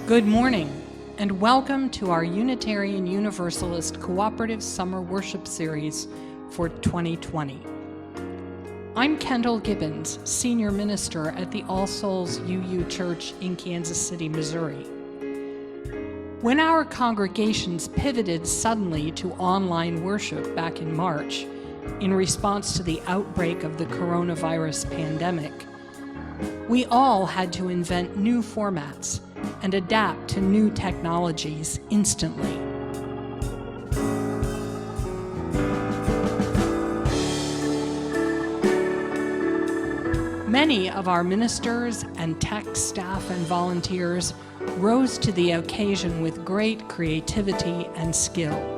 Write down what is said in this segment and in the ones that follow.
Good morning, and welcome to our Unitarian Universalist Cooperative Summer Worship Series for 2020. I'm Kendall Gibbons, Senior Minister at the All Souls UU Church in Kansas City, Missouri. When our congregations pivoted suddenly to online worship back in March, in response to the outbreak of the coronavirus pandemic, we all had to invent new formats and adapt to new technologies instantly. Many of our ministers and tech staff and volunteers rose to the occasion with great creativity and skill.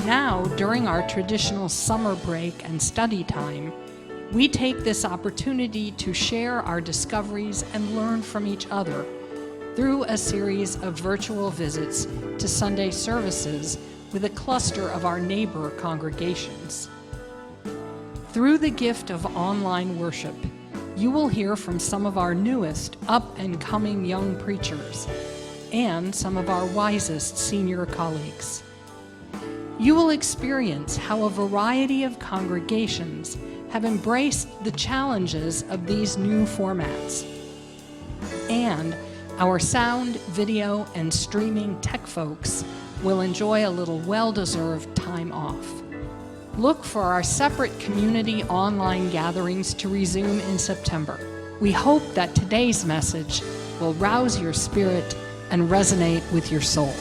Now, during our traditional summer break and study time, we take this opportunity to share our discoveries and learn from each other through a series of virtual visits to Sunday services with a cluster of our neighbor congregations. Through the gift of online worship, you will hear from some of our newest up-and-coming young preachers and some of our wisest senior colleagues. You will experience how a variety of congregations have embraced the challenges of these new formats. And our sound, video, and streaming tech folks will enjoy a little well-deserved time off. Look for our separate community online gatherings to resume in September. We hope that today's message will rouse your spirit and resonate with your soul.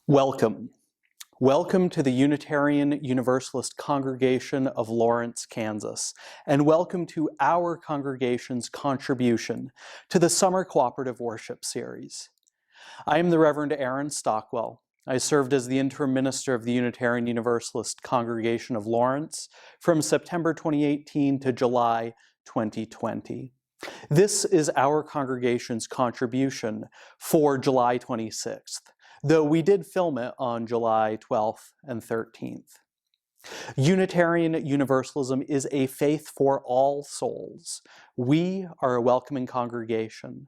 Welcome. Welcome to the Unitarian Universalist Congregation of Lawrence, Kansas, and welcome to our congregation's contribution to the Summer Cooperative Worship Series. I am the Reverend Aaron Stockwell. I served as the Interim Minister of the Unitarian Universalist Congregation of Lawrence from September 2018 to July 2020. This is our congregation's contribution for July 26th. Though we did film it on July 12th and 13th. Unitarian Universalism is a faith for all souls. We are a welcoming congregation.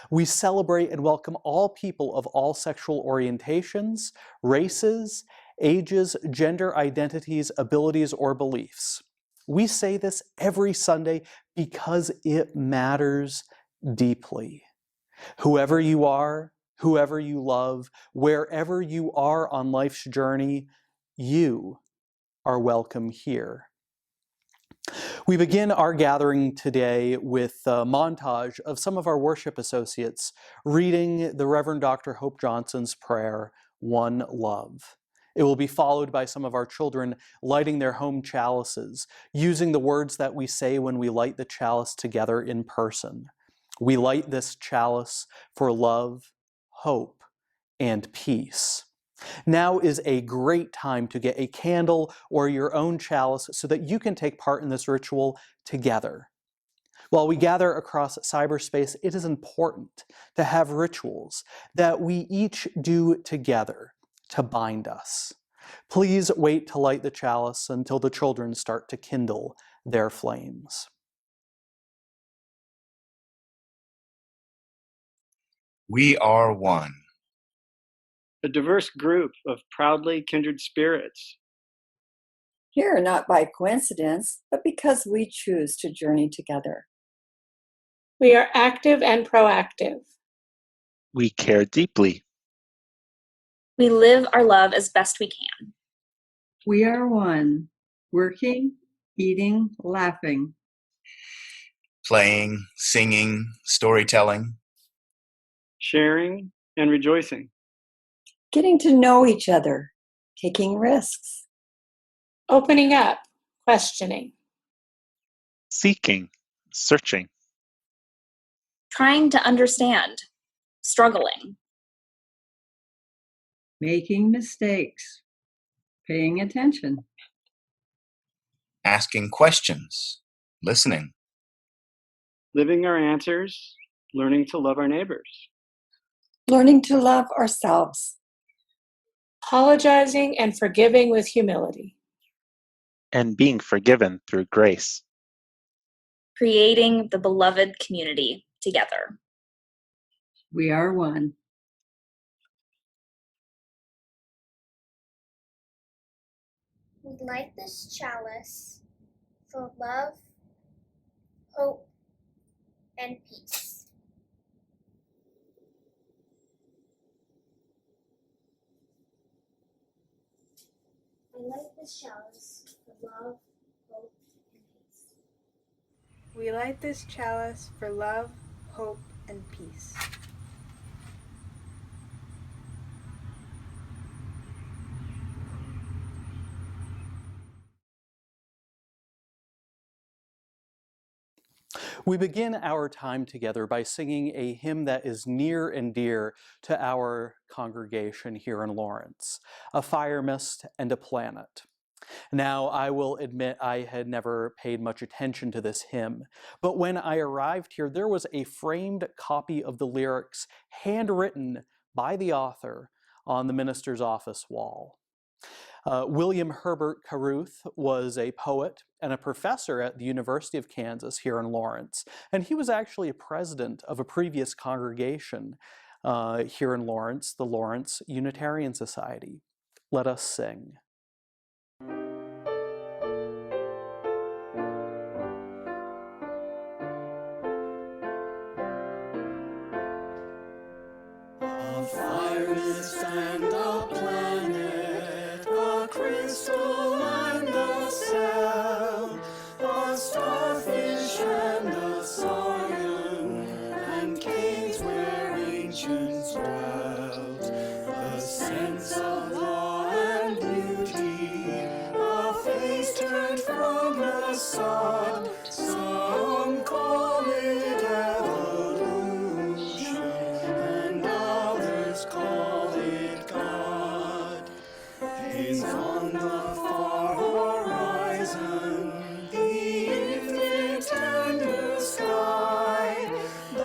We celebrate and welcome all people of all sexual orientations, races, ages, gender identities, abilities, or beliefs. We say this every Sunday because it matters deeply. Whoever you are, whoever you love, wherever you are on life's journey, you are welcome here. We begin our gathering today with a montage of some of our worship associates reading the Reverend Dr. Hope Johnson's prayer, One Love. It will be followed by some of our children lighting their home chalices, using the words that we say when we light the chalice together in person. We light this chalice for love, hope, and peace. Now is a great time to get a candle or your own chalice so that you can take part in this ritual together. While we gather across cyberspace, it is important to have rituals that we each do together to bind us. Please wait to light the chalice until the children start to kindle their flames. We are one. A diverse group of proudly kindred spirits. Here not by coincidence, but because we choose to journey together. We are active and proactive. We care deeply. We live our love as best we can. We are one, working, eating, laughing. Playing, singing, storytelling. Sharing and rejoicing. Getting to know each other, taking risks. Opening up, questioning. Seeking, searching. Trying to understand, struggling. Making mistakes, paying attention. Asking questions, listening. Living our answers, learning to love our neighbors. Learning to love ourselves. Apologizing and forgiving with humility. And being forgiven through grace. Creating the beloved community together. We are one. We light this chalice for love, hope, and peace. We light this chalice for love, hope, and peace. We light this chalice for love, hope, and peace. We begin our time together by singing a hymn that is near and dear to our congregation here in Lawrence, A Fire Mist and a Planet. Now, I will admit I had never paid much attention to this hymn, but when I arrived here, there was a framed copy of the lyrics handwritten by the author on the minister's office wall. William Herbert Caruth was a poet and a professor at the University of Kansas here in Lawrence, and he was actually a president of a previous congregation here in Lawrence, the Lawrence Unitarian Society. Let us sing. A fire mist and a planet, a crystal and a cell, a starfish and a scion, and caves where ancients dwelt. The sense of law and beauty, a face turned from the sun. Some call it evolution, and others call it God. Is on the far horizon, the infinite tender sky, the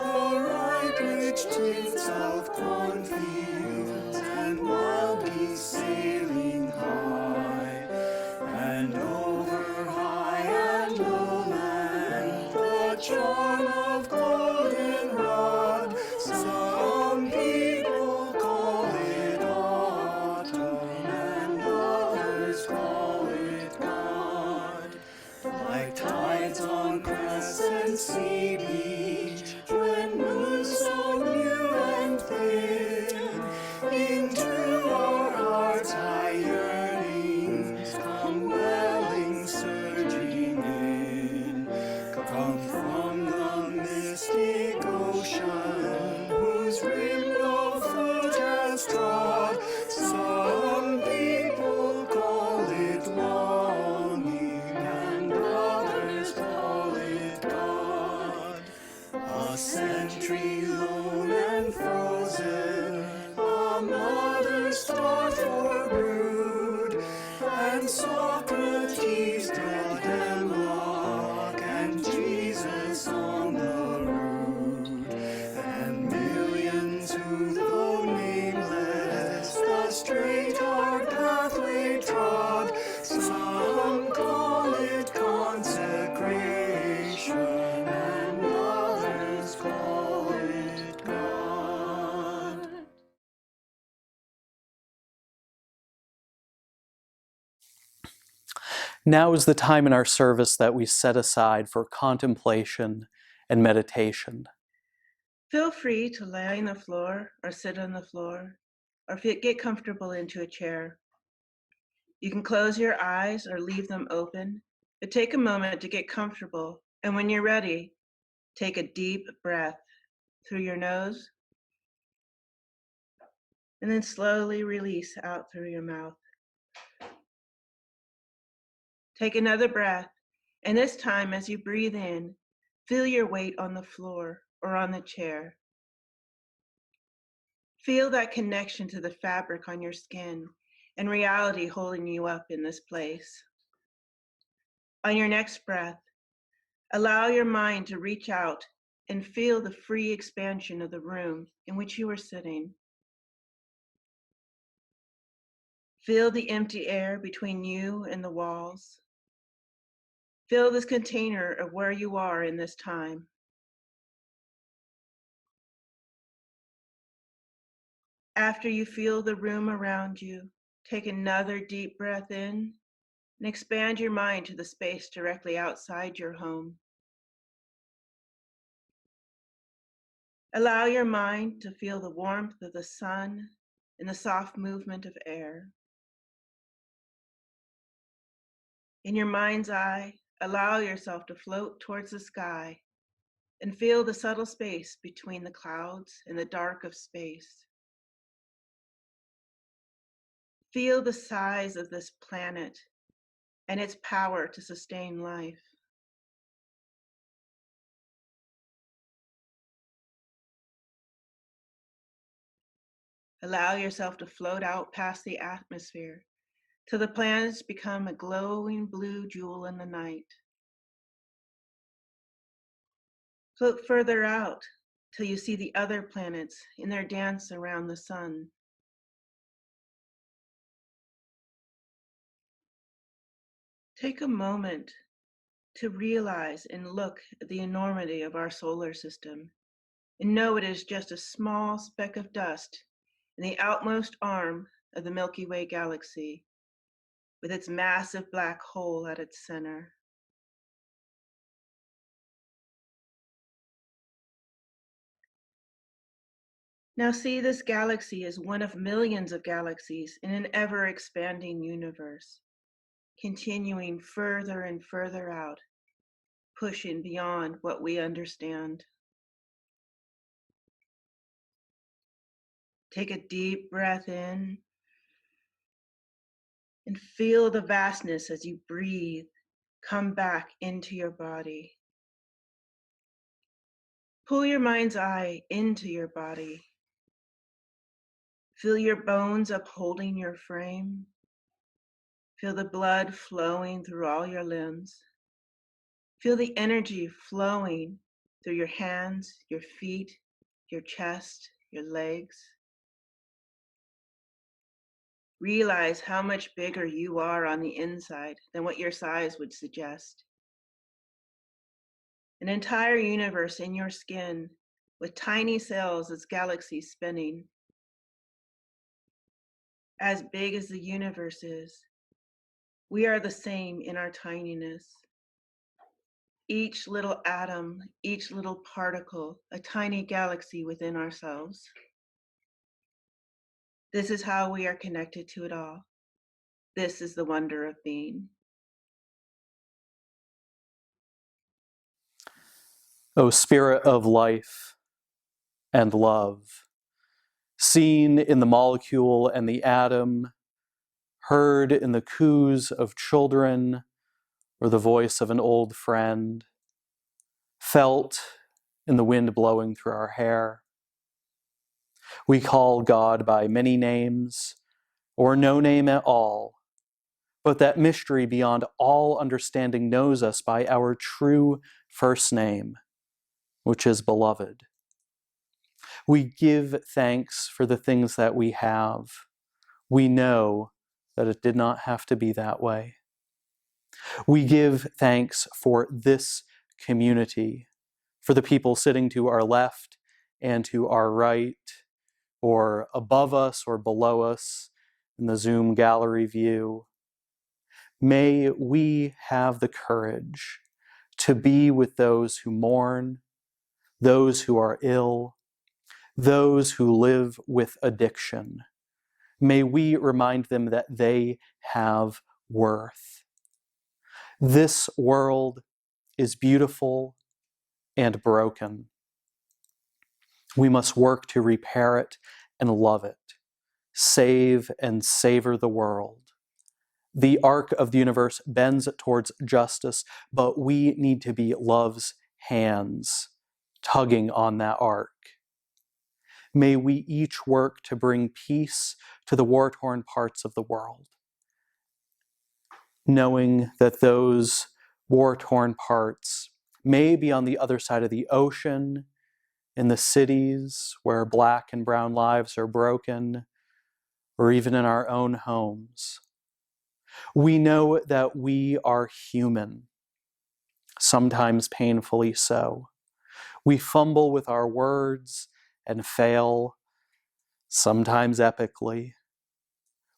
ripe rich tints of cornfields and wild geese sailing high, and over high and low land, the charm of goldenrod Now is the time in our service that we set aside for contemplation and meditation. Feel free to lie on the floor or sit on the floor, or get comfortable into a chair. You can close your eyes or leave them open, but take a moment to get comfortable, and when you're ready, take a deep breath through your nose, and then slowly release out through your mouth. Take another breath, and this time as you breathe in, feel your weight on the floor or on the chair. Feel that connection to the fabric on your skin and reality holding you up in this place. On your next breath, allow your mind to reach out and feel the free expansion of the room in which you are sitting. Feel the empty air between you and the walls. Feel this container of where you are in this time. After you feel the room around you, take another deep breath in and expand your mind to the space directly outside your home. Allow your mind to feel the warmth of the sun and the soft movement of air. In your mind's eye, allow yourself to float towards the sky and feel the subtle space between the clouds and the dark of space. Feel the size of this planet and its power to sustain life. Allow yourself to float out past the atmosphere till the planets become a glowing blue jewel in the night. Float further out till you see the other planets in their dance around the sun. Take a moment to realize and look at the enormity of our solar system and know it is just a small speck of dust in the outmost arm of the Milky Way galaxy, with its massive black hole at its center. Now see this galaxy as one of millions of galaxies in an ever-expanding universe, continuing further and further out, pushing beyond what we understand. Take a deep breath in and feel the vastness as you breathe come back into your body. Pull your mind's eye into your body. Feel your bones upholding your frame. Feel the blood flowing through all your limbs. Feel the energy flowing through your hands, your feet, your chest, your legs. Realize how much bigger you are on the inside than what your size would suggest. An entire universe in your skin with tiny cells as galaxies spinning. As big as the universe is, we are the same in our tininess. Each little atom, each little particle, a tiny galaxy within ourselves. This is how we are connected to it all. This is the wonder of being. O Spirit of life and love, seen in the molecule and the atom, heard in the coos of children or the voice of an old friend, felt in the wind blowing through our hair. We call God by many names or no name at all, but that mystery beyond all understanding knows us by our true first name, which is beloved. We give thanks for the things that we have. We know that it did not have to be that way. We give thanks for this community, for the people sitting to our left and to our right, or above us or below us in the Zoom gallery view. May we have the courage to be with those who mourn, those who are ill, those who live with addiction. May we remind them that they have worth. This world is beautiful and broken. We must work to repair it and love it, save and savor the world. The arc of the universe bends towards justice, but we need to be love's hands, tugging on that arc. May we each work to bring peace to the war-torn parts of the world, knowing that those war-torn parts may be on the other side of the ocean, in the cities where Black and brown lives are broken, or even in our own homes. We know that we are human, sometimes painfully so. We fumble with our words and fail, sometimes epically.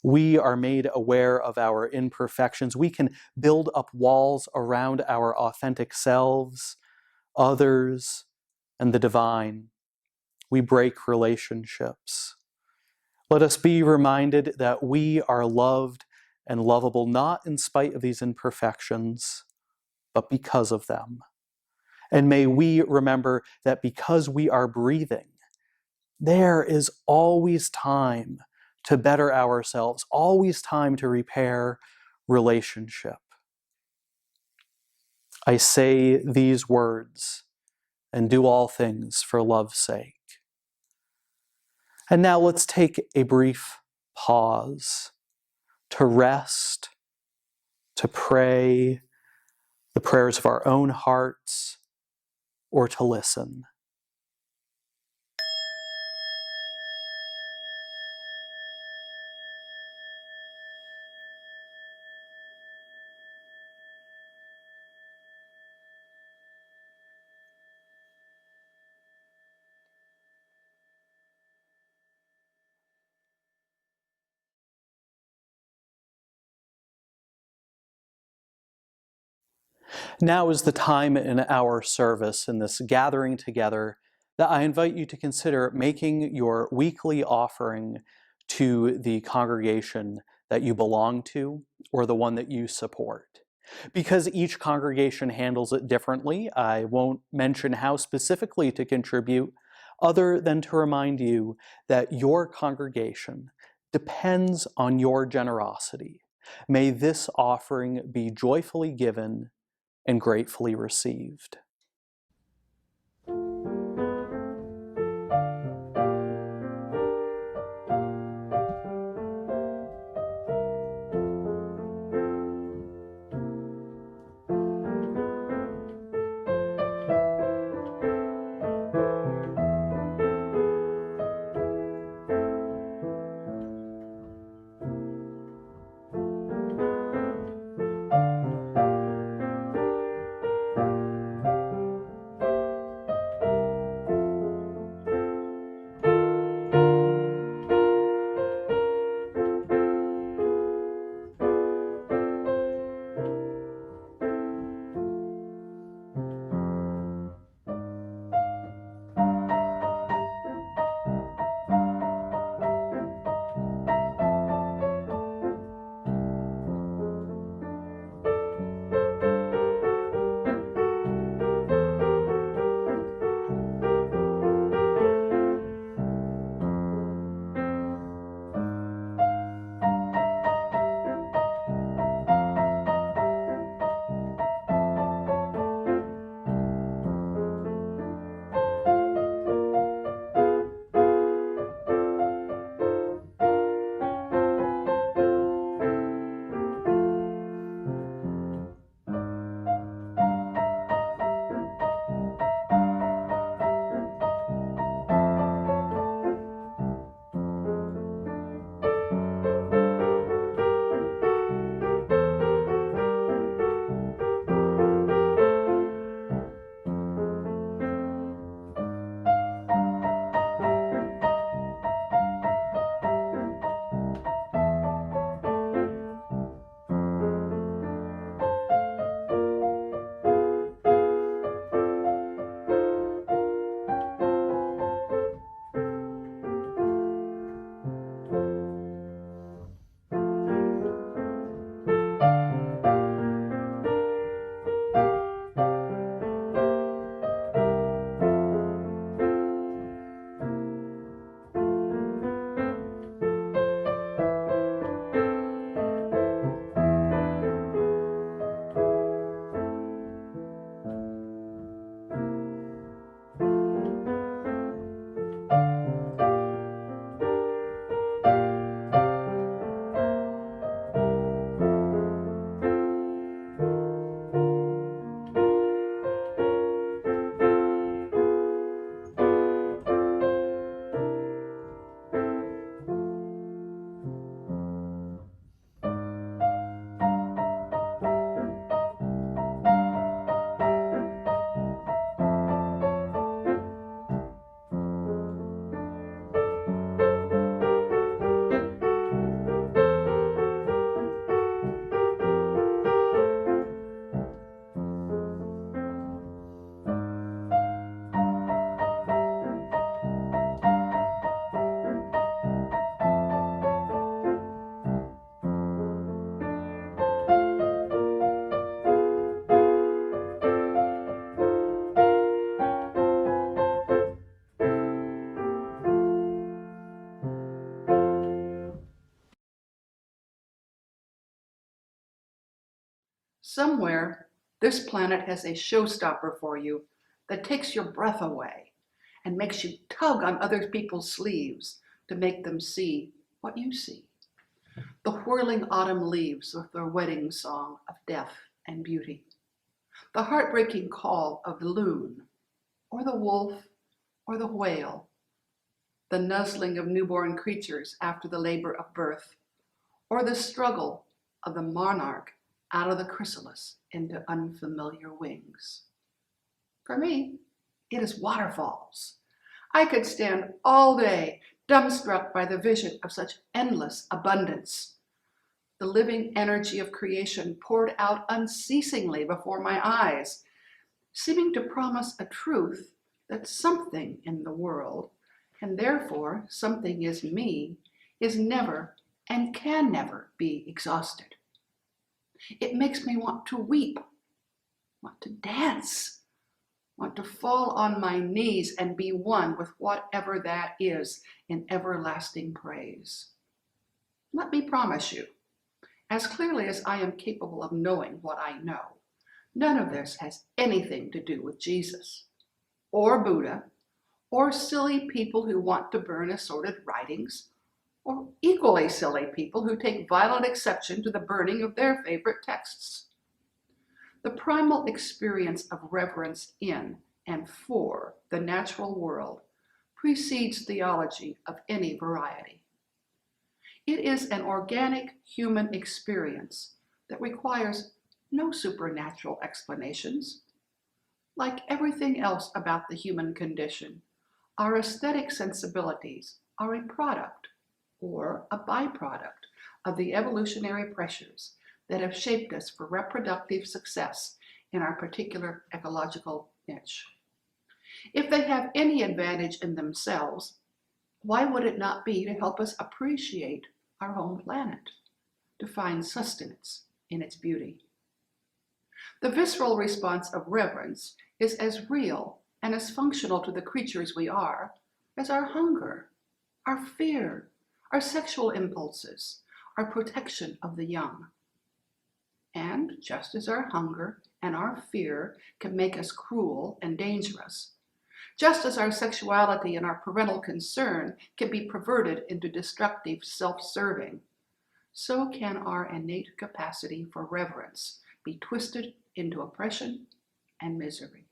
We are made aware of our imperfections. We can build up walls around our authentic selves, others, and the divine. We break relationships. Let us be reminded that we are loved and lovable not in spite of these imperfections, but because of them. And may we remember that because we are breathing, there is always time to better ourselves, always time to repair relationship. I say these words and do all things for love's sake. And now let's take a brief pause to rest, to pray the prayers of our own hearts, or to listen. Now is the time in our service, in this gathering together, that I invite you to consider making your weekly offering to the congregation that you belong to or the one that you support. Because each congregation handles it differently, I won't mention how specifically to contribute, other than to remind you that your congregation depends on your generosity. May this offering be joyfully given and gratefully received. Somewhere, this planet has a showstopper for you that takes your breath away and makes you tug on other people's sleeves to make them see what you see. The whirling autumn leaves with their wedding song of death and beauty. The heartbreaking call of the loon, or the wolf, or the whale. The nuzzling of newborn creatures after the labor of birth, or the struggle of the monarch out of the chrysalis into unfamiliar wings. For me, it is waterfalls. I could stand all day dumbstruck by the vision of such endless abundance. The living energy of creation poured out unceasingly before my eyes, seeming to promise a truth that something in the world, and therefore something is me, is never and can never be exhausted. It makes me want to weep, want to dance, want to fall on my knees and be one with whatever that is in everlasting praise. Let me promise you, as clearly as I am capable of knowing what I know, none of this has anything to do with Jesus, or Buddha, or silly people who want to burn assorted writings, or equally silly people who take violent exception to the burning of their favorite texts. The primal experience of reverence in and for the natural world precedes theology of any variety. It is an organic human experience that requires no supernatural explanations. Like everything else about the human condition, our aesthetic sensibilities are a product or a byproduct of the evolutionary pressures that have shaped us for reproductive success in our particular ecological niche. If they have any advantage in themselves, why would it not be to help us appreciate our home planet, to find sustenance in its beauty? The visceral response of reverence is as real and as functional to the creatures we are as our hunger, our fear, our sexual impulses, our protection of the young. And just as our hunger and our fear can make us cruel and dangerous, just as our sexuality and our parental concern can be perverted into destructive self-serving, so can our innate capacity for reverence be twisted into oppression and misery.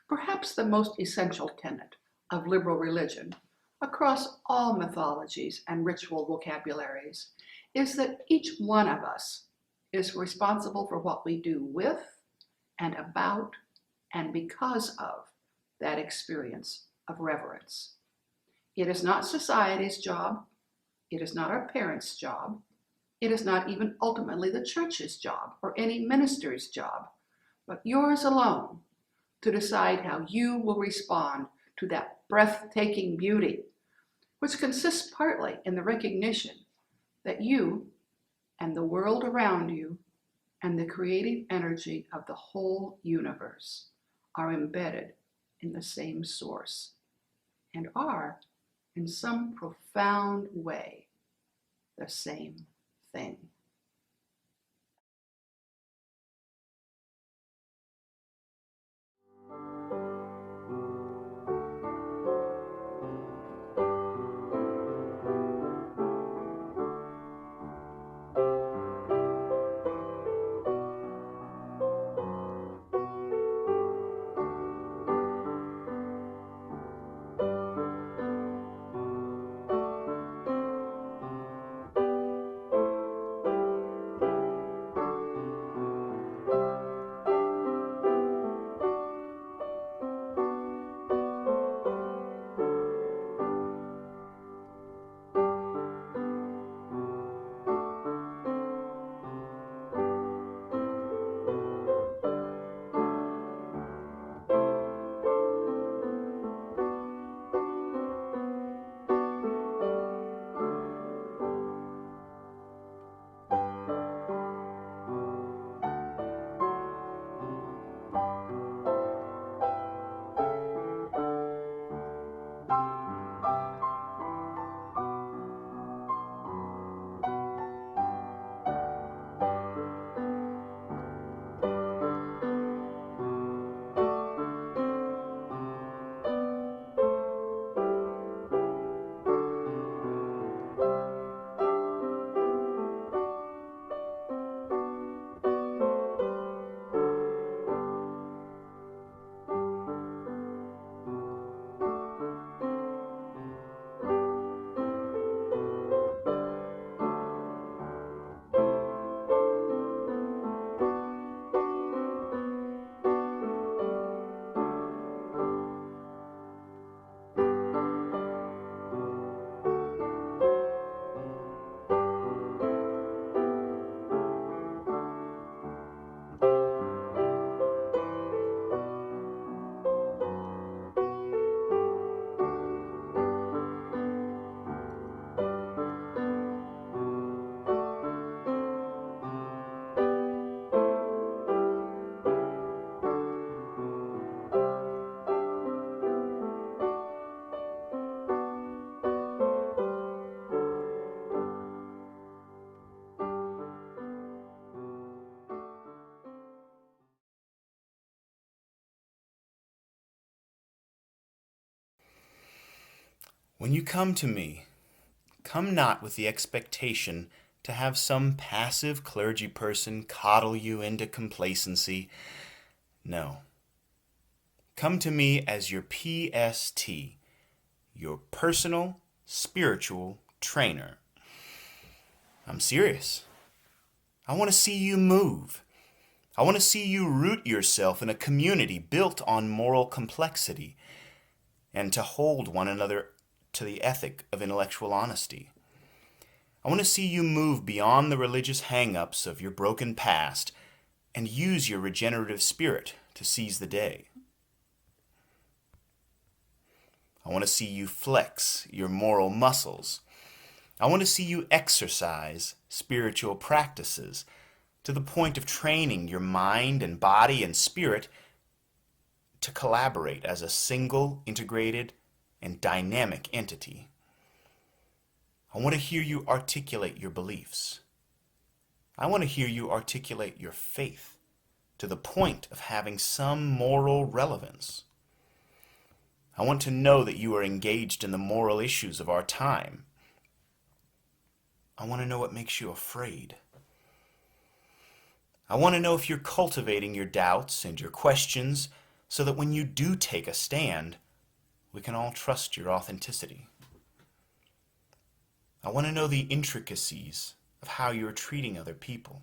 Perhaps the most essential tenet of liberal religion across all mythologies and ritual vocabularies is that each one of us is responsible for what we do with and about and because of that experience of reverence. It is not society's job. It is not our parents' job. It is not even ultimately the church's job or any minister's job, but yours alone to decide how you will respond to that breathtaking beauty, which consists partly in the recognition that you and the world around you and the creative energy of the whole universe are embedded in the same source and are, in some profound way, the same thing. When you come to me, come not with the expectation to have some passive clergy person coddle you into complacency. No. Come to me as your PST, your personal spiritual trainer. I'm serious. I want to see you move. I want to see you root yourself in a community built on moral complexity and to hold one another to the ethic of intellectual honesty. I want to see you move beyond the religious hang-ups of your broken past and use your regenerative spirit to seize the day. I want to see you flex your moral muscles. I want to see you exercise spiritual practices to the point of training your mind and body and spirit to collaborate as a single, integrated, and dynamic entity. I want to hear you articulate your beliefs. I want to hear you articulate your faith to the point of having some moral relevance. I want to know that you are engaged in the moral issues of our time. I want to know what makes you afraid. I want to know if you're cultivating your doubts and your questions so that when you do take a stand, we can all trust your authenticity. I want to know the intricacies of how you're treating other people.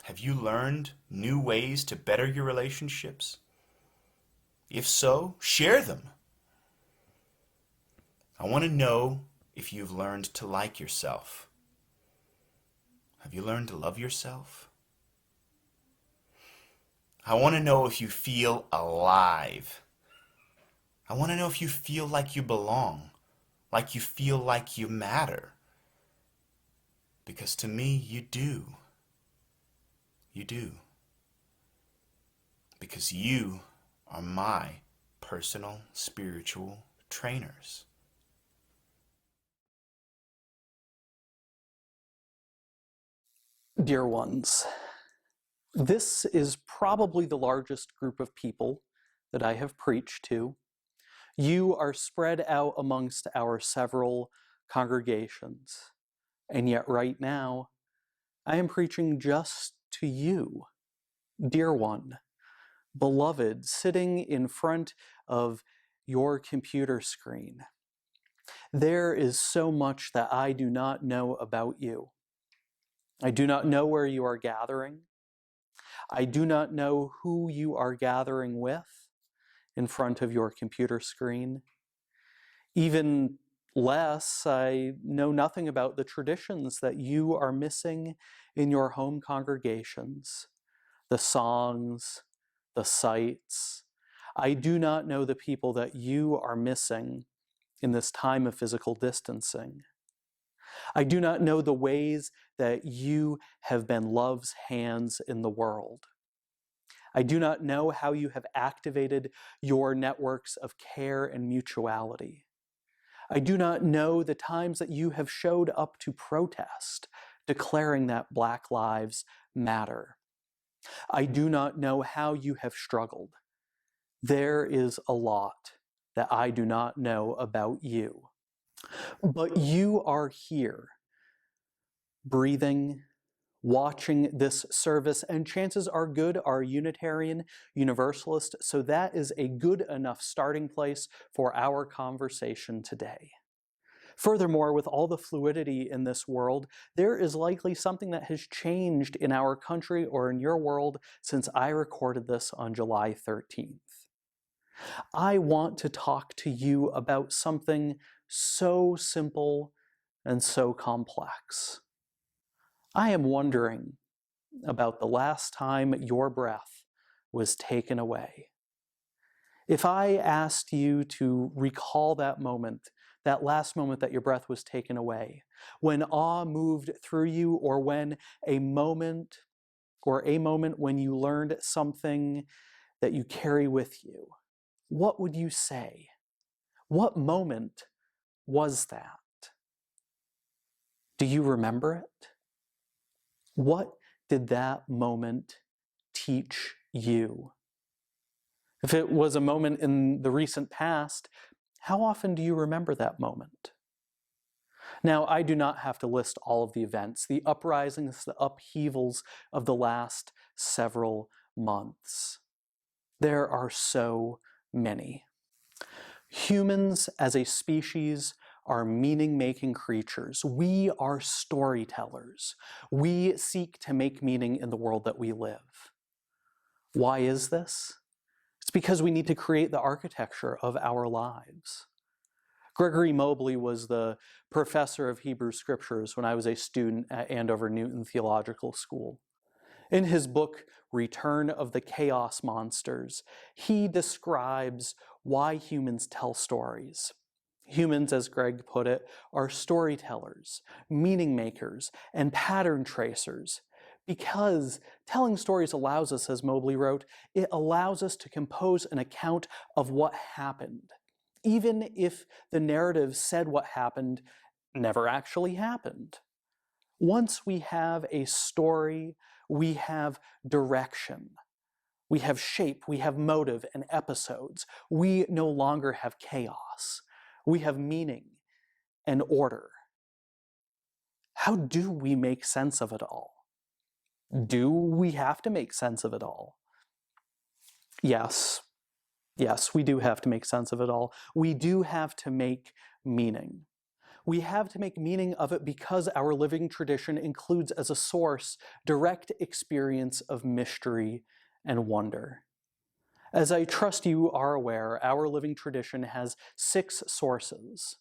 Have you learned new ways to better your relationships? If so, share them. I want to know if you've learned to like yourself. Have you learned to love yourself? I want to know if you feel alive. I want to know if you feel like you belong, like you feel like you matter. Because to me, you do. You do. Because you are my personal spiritual trainers. Dear ones, this is probably the largest group of people that I have preached to. You are spread out amongst our several congregations, and yet right now, I am preaching just to you, dear one, beloved, sitting in front of your computer screen. There is so much that I do not know about you. I do not know where you are gathering. I do not know who you are gathering with in front of your computer screen. Even less, I know nothing about the traditions that you are missing in your home congregations, the songs, the sights. I do not know the people that you are missing in this time of physical distancing. I do not know the ways that you have been love's hands in the world. I do not know how you have activated your networks of care and mutuality. I do not know the times that you have showed up to protest, declaring that Black Lives Matter. I do not know how you have struggled. There is a lot that I do not know about you. But you are here, breathing, watching this service, and chances are good are Unitarian Universalist, so that is a good enough starting place for our conversation today. Furthermore, with all the fluidity in this world, there is likely something that has changed in our country or in your world since I recorded this on July 13th. I want to talk to you about something so simple and so complex. I am wondering about the last time your breath was taken away. If I asked you to recall that moment, that last moment that your breath was taken away, when awe moved through you, or when a moment when you learned something that you carry with you, what would you say? What moment was that? Do you remember it? What did that moment teach you? If it was a moment in the recent past, How often do you remember that moment? Now, I do not have to list all of the events, the uprisings, the upheavals of the last several months. There are so many. Humans as a species are meaning-making creatures. We are storytellers. We seek to make meaning in the world that we live. Why is this? It's because we need to create the architecture of our lives. Gregory Mobley was the professor of Hebrew Scriptures when I was a student at Andover Newton Theological School. In his book, Return of the Chaos Monsters, he describes why humans tell stories. Humans, as Greg put it, are storytellers, meaning makers, and pattern tracers. Because telling stories allows us, as Mobley wrote, it allows us to compose an account of what happened, even if the narrative said what happened never actually happened. Once we have a story, we have direction. We have shape, we have motive and episodes. We no longer have chaos. We have meaning and order. How do we make sense of it all? Do we have to make sense of it all? Yes, we do have to make sense of it all. We do have to make meaning. We have to make meaning of it because our living tradition includes as a source direct experience of mystery and wonder. As I trust you are aware, our living tradition has 6 sources.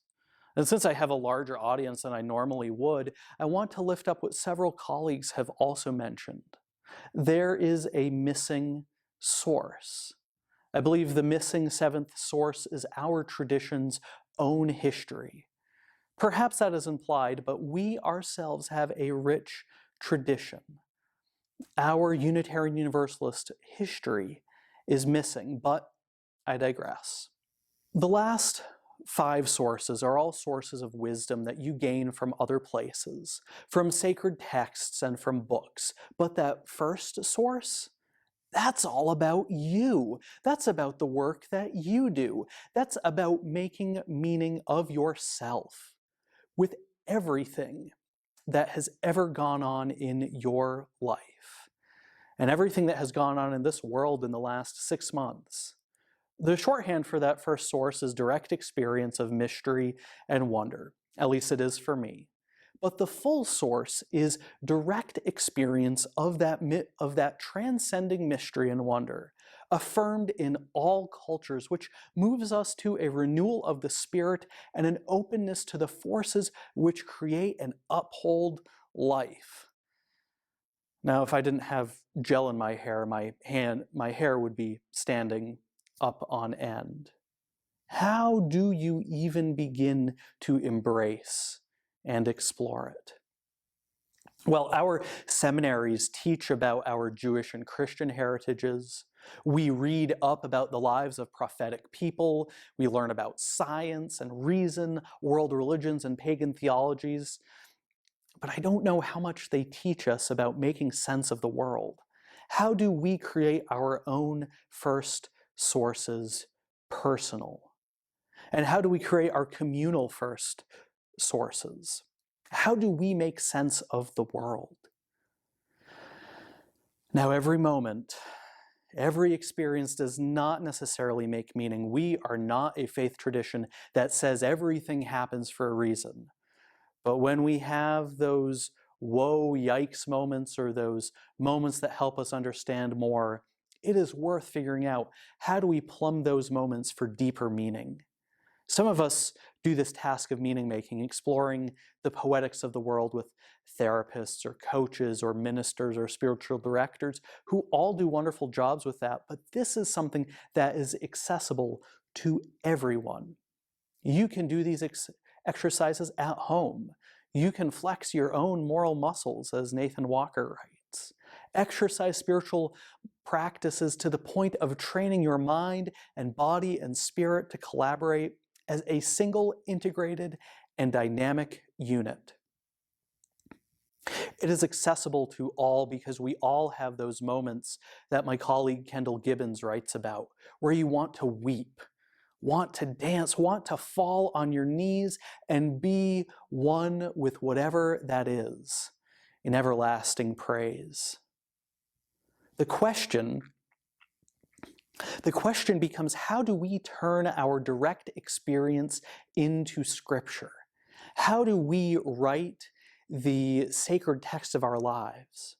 And since I have a larger audience than I normally would, I want to lift up what several colleagues have also mentioned. There is a missing source. I believe the missing 7th source is our tradition's own history. Perhaps that is implied, but we ourselves have a rich tradition. Our Unitarian Universalist history is missing, but I digress. The last 5 sources are all sources of wisdom that you gain from other places, from sacred texts and from books. But that first source, that's all about you. That's about the work that you do. That's about making meaning of yourself with everything that has ever gone on in your life and everything that has gone on in this world in the last 6 months. The shorthand for that first source is direct experience of mystery and wonder. At least it is for me. But the full source is direct experience of that transcending mystery and wonder, affirmed in all cultures, which moves us to a renewal of the spirit and an openness to the forces which create and uphold life. Now, if I didn't have gel in my hair, my hair would be standing up on end. How do you even begin to embrace and explore it? Well, our seminaries teach about our Jewish and Christian heritages. We read up about the lives of prophetic people. We learn about science and reason, world religions, and pagan theologies. But I don't know how much they teach us about making sense of the world. How do we create our own first sources personal? And how do we create our communal first sources? How do we make sense of the world? Now, every moment, every experience does not necessarily make meaning. We are not a faith tradition that says everything happens for a reason. But when we have those whoa, yikes moments or those moments that help us understand more, it is worth figuring out how do we plumb those moments for deeper meaning. Some of us do this task of meaning making, exploring the poetics of the world with therapists or coaches or ministers or spiritual directors who all do wonderful jobs with that, but this is something that is accessible to everyone. You can do these exercises at home. You can flex your own moral muscles, as Nathan Walker writes. Exercise spiritual practices to the point of training your mind and body and spirit to collaborate as a single, integrated, and dynamic unit. It is accessible to all because we all have those moments that my colleague Kendall Gibbons writes about, where you want to weep, want to dance, want to fall on your knees and be one with whatever that is in everlasting praise. The question becomes, how do we turn our direct experience into Scripture? How do we write the sacred text of our lives?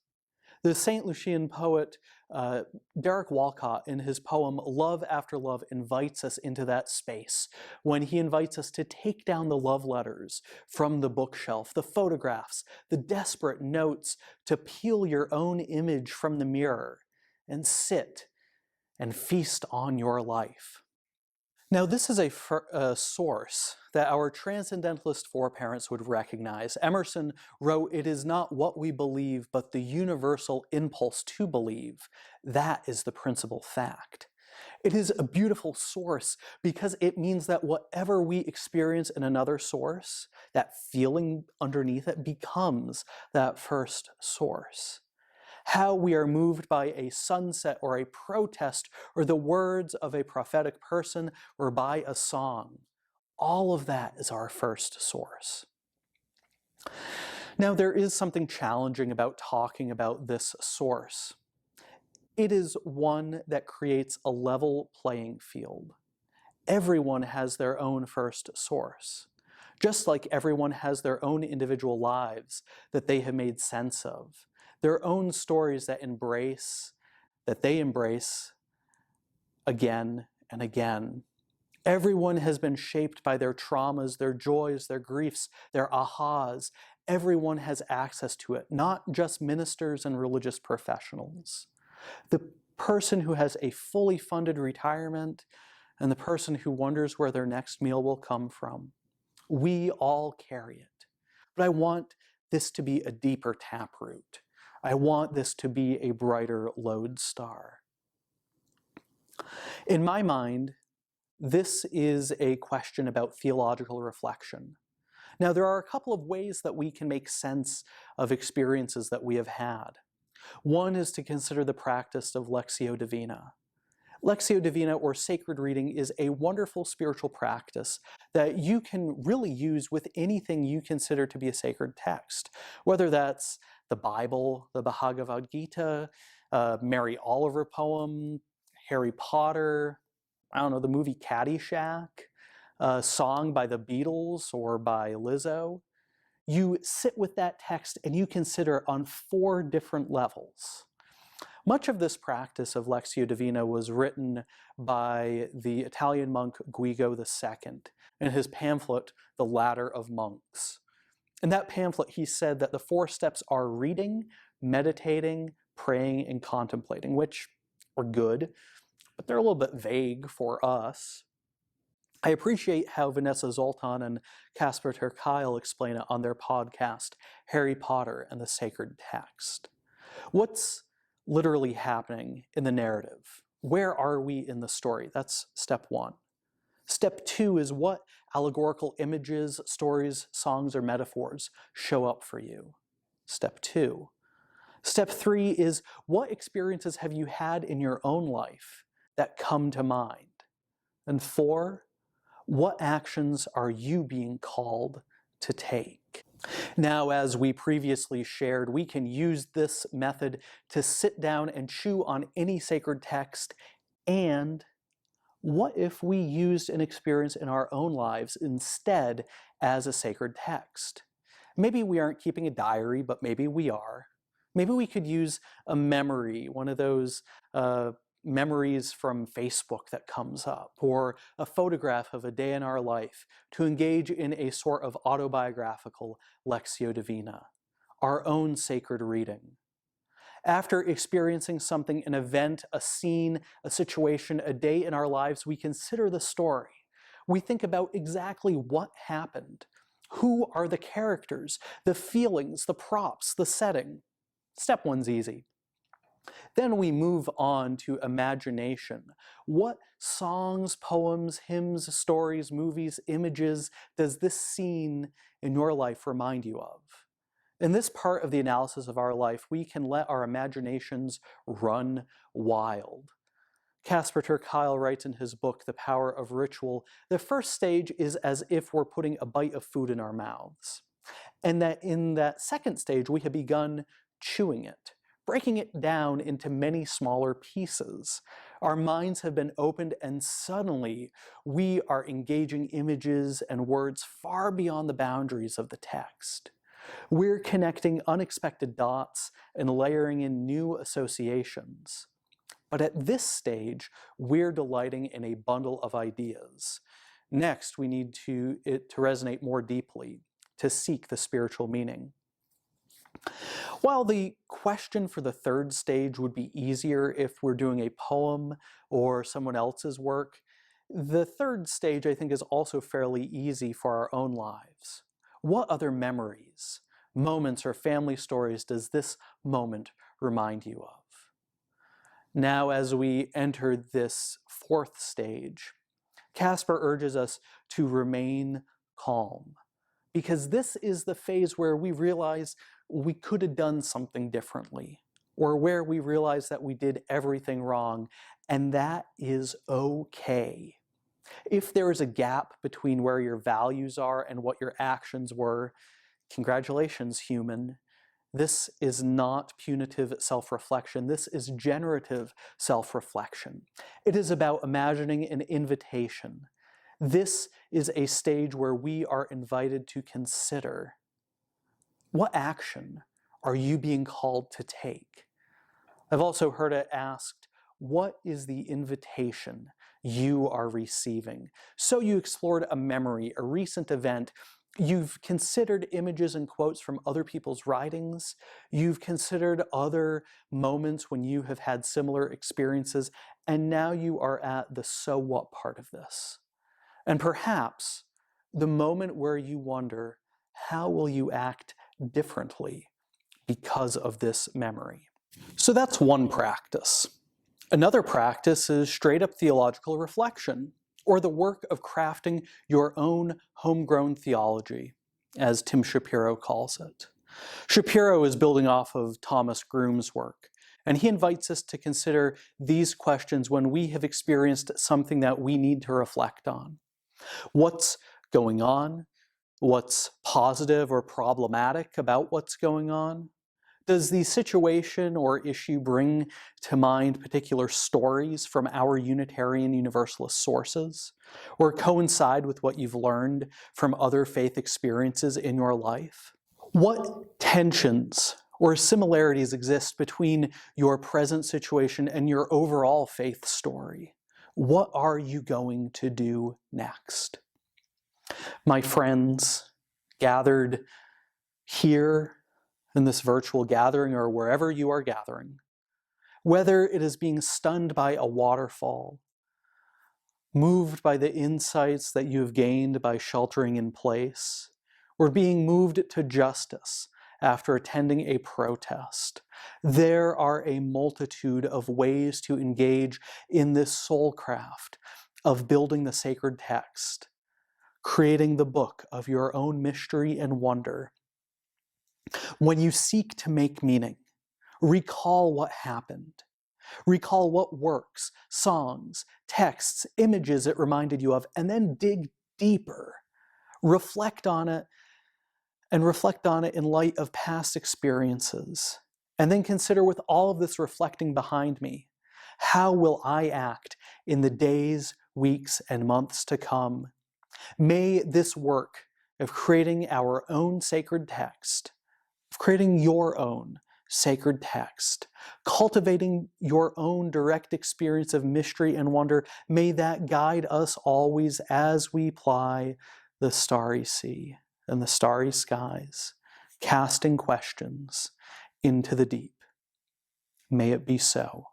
The St. Lucian poet Derek Walcott, in his poem Love After Love, invites us into that space when he invites us to take down the love letters from the bookshelf, the photographs, the desperate notes, to peel your own image from the mirror and sit and feast on your life. Now, this is a source that our transcendentalist foreparents would recognize. Emerson wrote, "It is not what we believe, but the universal impulse to believe. That is the principal fact." It is a beautiful source because it means that whatever we experience in another source, that feeling underneath it becomes that first source. How we are moved by a sunset or a protest or the words of a prophetic person or by a song, all of that is our first source. Now, there is something challenging about talking about this source. It is one that creates a level playing field. Everyone has their own first source, just like everyone has their own individual lives that they have made sense of, their own stories that they embrace again and again. Everyone has been shaped by their traumas, their joys, their griefs, their ahas. Everyone has access to it, not just ministers and religious professionals. The person who has a fully funded retirement and the person who wonders where their next meal will come from. We all carry it. But I want this to be a deeper taproot. I want this to be a brighter lodestar. In my mind, this is a question about theological reflection. Now, there are a couple of ways that we can make sense of experiences that we have had. One is to consider the practice of Lectio Divina. Lectio Divina, or sacred reading, is a wonderful spiritual practice that you can really use with anything you consider to be a sacred text, whether that's the Bible, the Bhagavad Gita, Mary Oliver poem, Harry Potter, the movie Caddyshack, a song by the Beatles or by Lizzo. You sit with that text and you consider on 4 different levels. Much of this practice of Lectio Divina was written by the Italian monk Guido II in his pamphlet, The Ladder of Monks. In that pamphlet, he said that the 4 steps are reading, meditating, praying, and contemplating, which are good, but they're a little bit vague for us. I appreciate how Vanessa Zoltan and Casper ter Kuile explain it on their podcast, Harry Potter and the Sacred Text. What's literally happening in the narrative? Where are we in the story? That's step 1. Step 2 is what allegorical images, stories, songs, or metaphors show up for you. Step 2. Step 3 is what experiences have you had in your own life that come to mind? And 4, what actions are you being called to take? Now, as we previously shared, we can use this method to sit down and chew on any sacred text. And what if we used an experience in our own lives instead as a sacred text? Maybe we aren't keeping a diary, but maybe we are. Maybe we could use a memory, one of those memories from Facebook that comes up, or a photograph of a day in our life to engage in a sort of autobiographical Lectio Divina, our own sacred reading. After experiencing something, an event, a scene, a situation, a day in our lives, we consider the story. We think about exactly what happened. Who are the characters, the feelings, the props, the setting? Step 1's easy. Then we move on to imagination. What songs, poems, hymns, stories, movies, images does this scene in your life remind you of? In this part of the analysis of our life, we can let our imaginations run wild. Casper ter Kuile writes in his book, The Power of Ritual, the first stage is as if we're putting a bite of food in our mouths. And that in that second stage, we have begun chewing it, breaking it down into many smaller pieces. Our minds have been opened, and suddenly we are engaging images and words far beyond the boundaries of the text. We're connecting unexpected dots and layering in new associations. But at this stage, we're delighting in a bundle of ideas. Next, we need it to resonate more deeply, to seek the spiritual meaning. While the question for the third stage would be easier if we're doing a poem or someone else's work, the third stage, I think, is also fairly easy for our own lives. What other memories, moments, or family stories does this moment remind you of? Now, as we enter this fourth stage, Casper urges us to remain calm, because this is the phase where we realize we could have done something differently, or where we realize that we did everything wrong, and that is okay. If there is a gap between where your values are and what your actions were, congratulations, human. This is not punitive self-reflection. This is generative self-reflection. It is about imagining an invitation. This is a stage where we are invited to consider, what action are you being called to take? I've also heard it asked, what is the invitation you are receiving? So you explored a memory, a recent event. You've considered images and quotes from other people's writings. You've considered other moments when you have had similar experiences, and now you are at the so what part of this. And perhaps the moment where you wonder, how will you act differently because of this memory? So that's one practice. Another practice is straight up theological reflection, or the work of crafting your own homegrown theology, as Tim Shapiro calls it. Shapiro is building off of Thomas Groom's work, and he invites us to consider these questions when we have experienced something that we need to reflect on. What's going on? What's positive or problematic about what's going on? Does the situation or issue bring to mind particular stories from our Unitarian Universalist sources, or coincide with what you've learned from other faith experiences in your life? What tensions or similarities exist between your present situation and your overall faith story? What are you going to do next? My friends, gathered here in this virtual gathering or wherever you are gathering, whether it is being stunned by a waterfall, moved by the insights that you have gained by sheltering in place, or being moved to justice after attending a protest, there are a multitude of ways to engage in this soul craft of building the sacred text, creating the book of your own mystery and wonder. When you seek to make meaning, recall what happened. Recall what works, songs, texts, images it reminded you of, and then dig deeper. Reflect on it, and reflect on it in light of past experiences. And then consider, with all of this reflecting behind me, how will I act in the days, weeks, and months to come? May this work of creating our own sacred text, of creating your own sacred text, cultivating your own direct experience of mystery and wonder, may that guide us always as we ply the starry sea and the starry skies, casting questions into the deep. May it be so.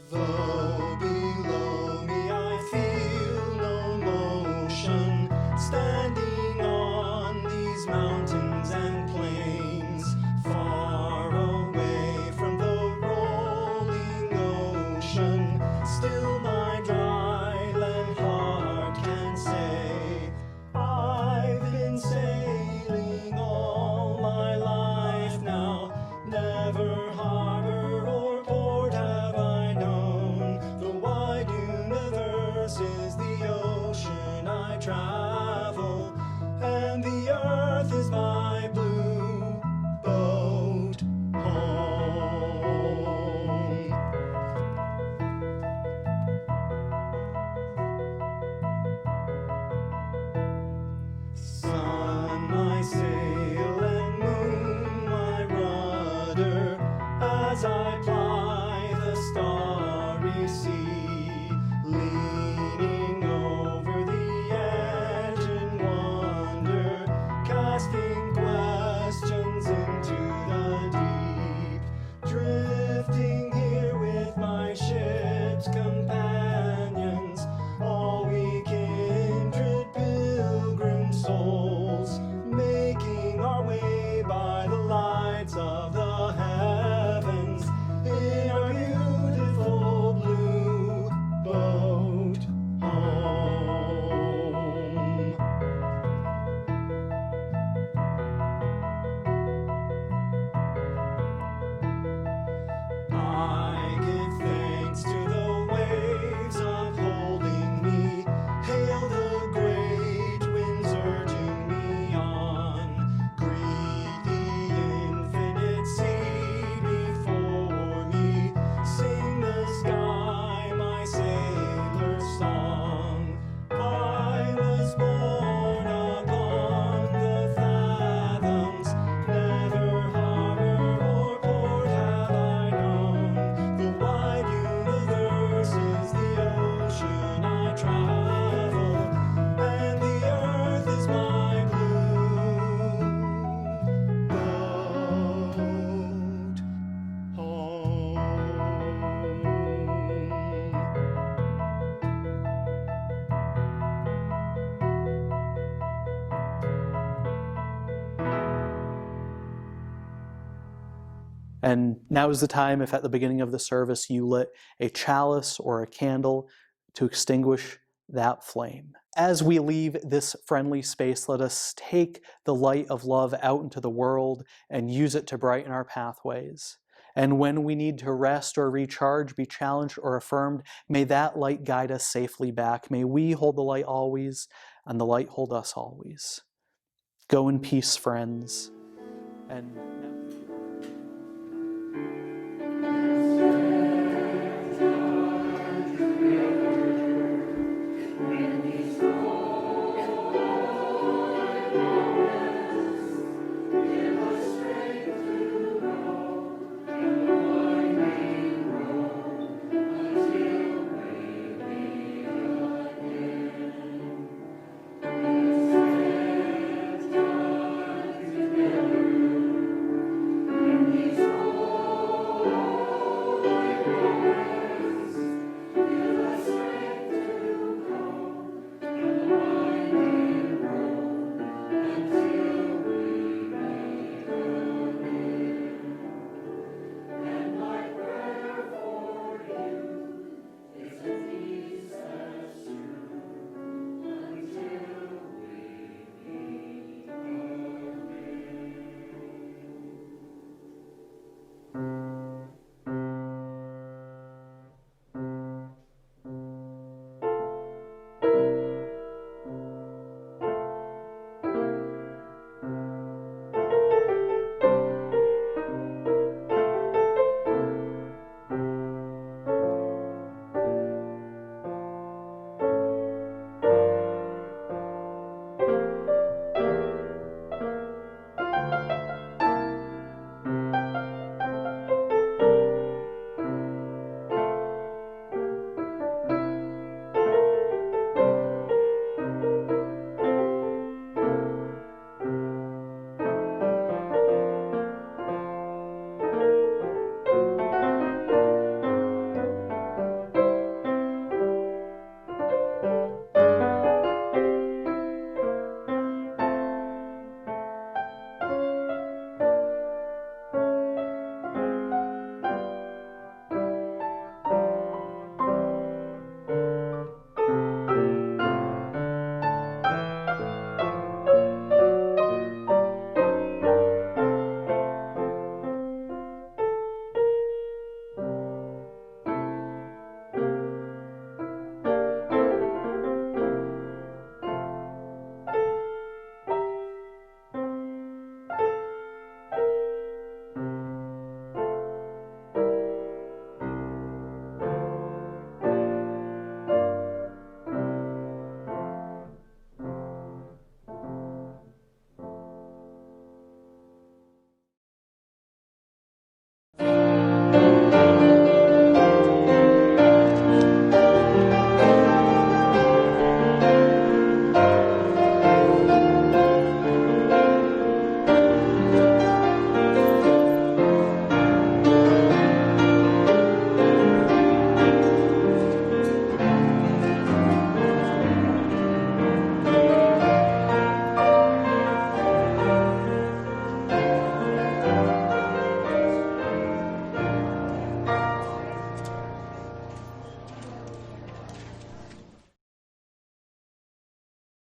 Though below me I feel no motion, standing on these mountains and plains, far away from the rolling ocean, still my dry land heart as I ply the starry sea, leaning over the edge in wonder, casting questions into the deep, drifting here with my ship's companions, all we kindred pilgrim souls, making our way by the lights of the heavens in our beautiful blue boat home. I give thanks to the waves upholding me, hail the great winds urging me on, greet the infinite sea before me, sing the sky my sailor's song. I was born upon the fathoms, never harbor or port have I known. The wide universe is the ocean I travel, and the earth is my blue boat home. And now is the time, if at the beginning of the service you lit a chalice or a candle, to extinguish that flame. As we leave this friendly space, let us take the light of love out into the world and use it to brighten our pathways. And when we need to rest or recharge, be challenged or affirmed, may that light guide us safely back. May we hold the light always, and the light hold us always. Go in peace, friends. And